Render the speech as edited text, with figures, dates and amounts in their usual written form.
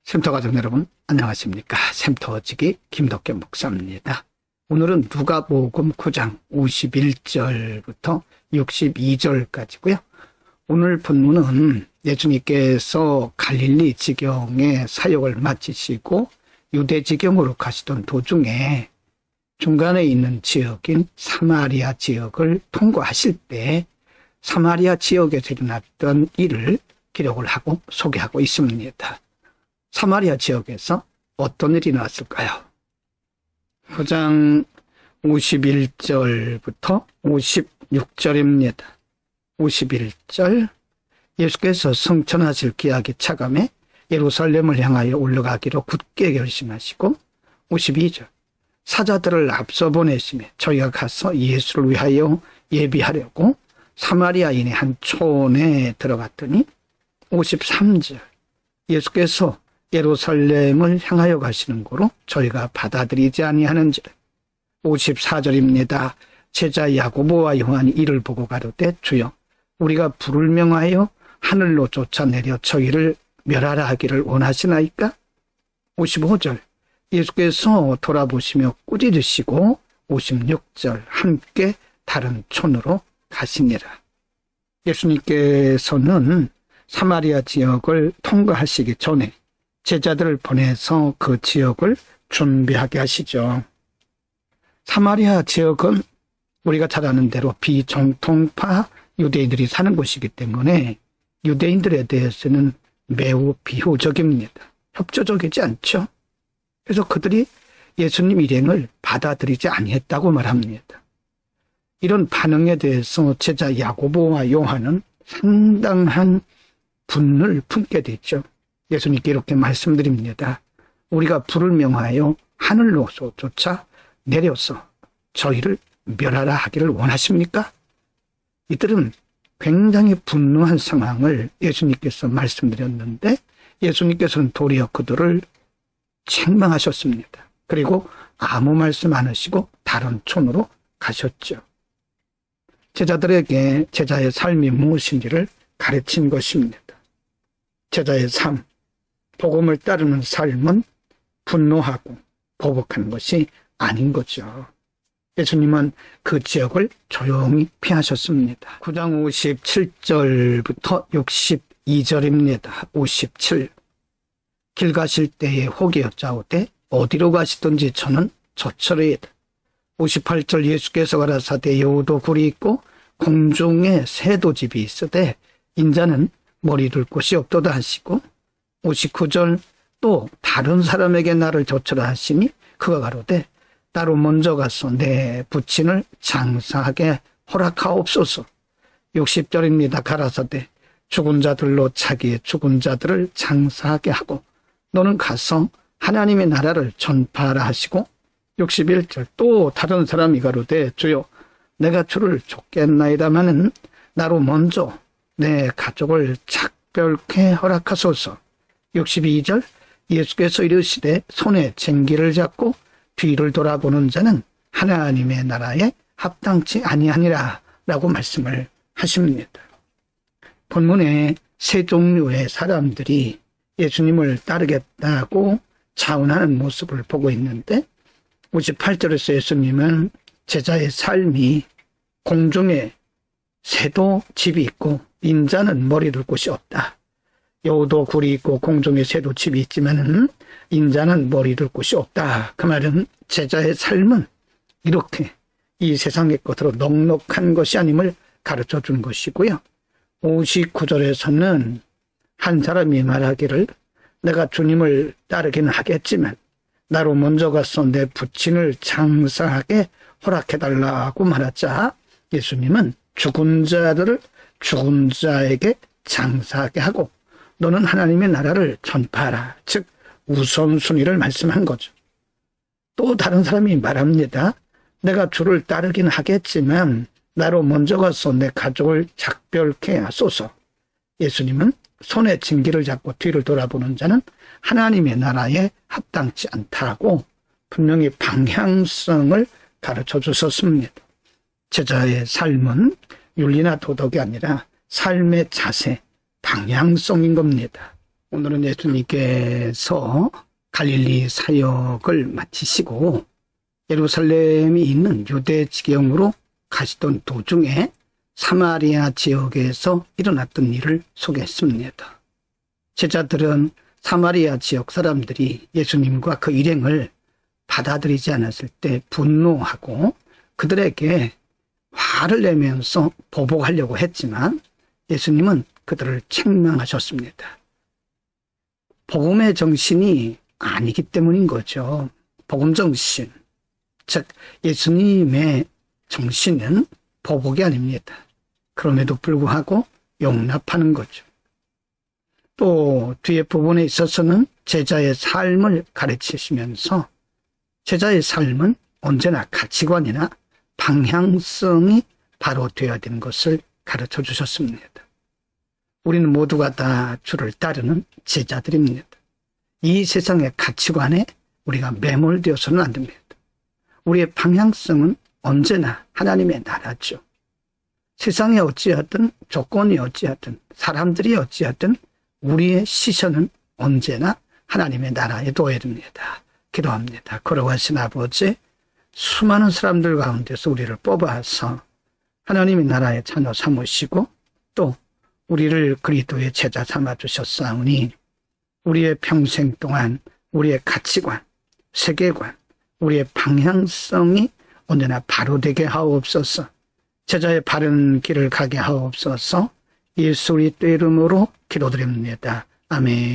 샘터 가족 여러분 안녕하십니까. 샘터지기 김덕겸 목사입니다. 오늘은 누가복음 9장 51절부터 62절까지고요. 오늘 본문은 예수님께서 갈릴리 지경의 사역을 마치시고 유대 지경으로 가시던 도중에 중간에 있는 지역인 사마리아 지역을 통과하실 때 사마리아 지역에서 일어났던 일을 기록을 하고 소개하고 있습니다. 사마리아 지역에서 어떤 일이 나왔을까요? 9장 51절부터 56절입니다. 51절 예수께서 성천하실 기약이 차감해 예루살렘을 향하여 올라가기로 굳게 결심하시고 52절 사자들을 앞서 보내시며 저희가 가서 예수를 위하여 예비하려고 사마리아인의 한 촌에 들어갔더니 53절 예수께서 예루살렘을 향하여 가시는 거로 저희가 받아들이지 아니하는지라. 54절입니다. 제자 야고보와 요한이 이를 보고 가로되 주여 우리가 불을 명하여 하늘로 쫓아내려 저희를 멸하라 하기를 원하시나이까? 55절 예수께서 돌아보시며 꾸짖으시고 56절 함께 다른 촌으로 가시니라. 예수님께서는 사마리아 지역을 통과하시기 전에 제자들을 보내서 그 지역을 준비하게 하시죠. 사마리아 지역은 우리가 잘 아는 대로 비정통파 유대인들이 사는 곳이기 때문에 유대인들에 대해서는 매우 비호적입니다. 협조적이지 않죠. 그래서 그들이 예수님 일행을 받아들이지 아니했다고 말합니다. 이런 반응에 대해서 제자 야고보와 요한은 상당한 분을 품게 됐죠. 예수님께 이렇게 말씀드립니다. 우리가 불을 명하여 하늘로서 쫓아 내려서 저희를 멸하라 하기를 원하십니까? 이들은 굉장히 분노한 상황을 예수님께서 말씀드렸는데 예수님께서는 도리어 그들을 책망하셨습니다. 그리고 아무 말씀 안 하시고 다른 촌으로 가셨죠. 제자들에게 제자의 삶이 무엇인지를 가르친 것입니다. 제자의 삶, 복음을 따르는 삶은 분노하고 보복하는 것이 아닌 거죠. 예수님은 그 지역을 조용히 피하셨습니다. 9장 57절부터 62절입니다. 57. 길 가실 때에 혹이 여짜오되 어디로 가시든지 저는 저처리이다. 58절 예수께서 가라사대 여우도 굴이 있고 공중에 새도 집이 있으되 인자는 머리 둘 곳이 없도다 하시고 59절 또 다른 사람에게 나를 조처라 하시니 그가 가로되 나로 먼저 가서 내 부친을 장사하게 허락하옵소서. 60절입니다. 가라사대 죽은 자들로 자기의 죽은 자들을 장사하게 하고 너는 가서 하나님의 나라를 전파하라 하시고 61절 또 다른 사람이 가로되 주여 내가 주를 쫓겠나이다마는 나로 먼저 내 가족을 작별케 허락하소서. 62절 예수께서 이르시되 손에 쟁기를 잡고 뒤를 돌아보는 자는 하나님의 나라에 합당치 아니하니라 라고 말씀을 하십니다. 본문에 세 종류의 사람들이 예수님을 따르겠다고 자원하는 모습을 보고 있는데 58절에서 예수님은 제자의 삶이 공중에 새도 집이 있고 인자는 머리 둘 곳이 없다. 여우도 굴이 있고 공중에 새도 집이 있지만은 인자는 머리 둘 곳이 없다. 그 말은 제자의 삶은 이렇게 이 세상의 것으로 넉넉한 것이 아님을 가르쳐 준 것이고요. 59절에서는 한 사람이 말하기를 내가 주님을 따르기는 하겠지만 나로 먼저 가서 내 부친을 장사하게 허락해달라고 말하자 예수님은 죽은 자들을 죽은 자에게 장사하게 하고 너는 하나님의 나라를 전파하라. 즉 우선순위를 말씀한 거죠. 또 다른 사람이 말합니다. 내가 주를 따르긴 하겠지만 나로 먼저 가서 내 가족을 작별케 하소서. 예수님은 손에 징기를 잡고 뒤를 돌아보는 자는 하나님의 나라에 합당치 않다고 분명히 방향성을 가르쳐 주셨습니다. 제자의 삶은 윤리나 도덕이 아니라 삶의 자세, 방향성인 겁니다. 오늘은 예수님께서 갈릴리 사역을 마치시고 예루살렘이 있는 유대 지경으로 가시던 도중에 사마리아 지역에서 일어났던 일을 소개했습니다. 제자들은 사마리아 지역 사람들이 예수님과 그 일행을 받아들이지 않았을 때 분노하고 그들에게 화를 내면서 보복하려고 했지만 예수님은 그들을 책망하셨습니다. 복음의 정신이 아니기 때문인 거죠. 복음 정신, 즉 예수님의 정신은 보복이 아닙니다. 그럼에도 불구하고 용납하는 거죠. 또 뒤에 부분에 있어서는 제자의 삶을 가르치시면서 제자의 삶은 언제나 가치관이나 방향성이 바로 되어야 되는 것을 가르쳐 주셨습니다. 우리는 모두가 다 주를 따르는 제자들입니다. 이 세상의 가치관에 우리가 매몰되어서는 안 됩니다. 우리의 방향성은 언제나 하나님의 나라죠. 세상이 어찌하든 조건이 어찌하든 사람들이 어찌하든 우리의 시선은 언제나 하나님의 나라에 둬야 됩니다. 기도합니다. 걸어가신 아버지, 수많은 사람들 가운데서 우리를 뽑아서 하나님의 나라의 자녀 삼으시고 또 우리를 그리스도의 제자 삼아주셨사오니 우리의 평생 동안 우리의 가치관, 세계관, 우리의 방향성이 언제나 바로 되게 하옵소서. 제자의 바른 길을 가게 하옵소서. 예수 그리스도의 이름으로 기도드립니다. 아멘.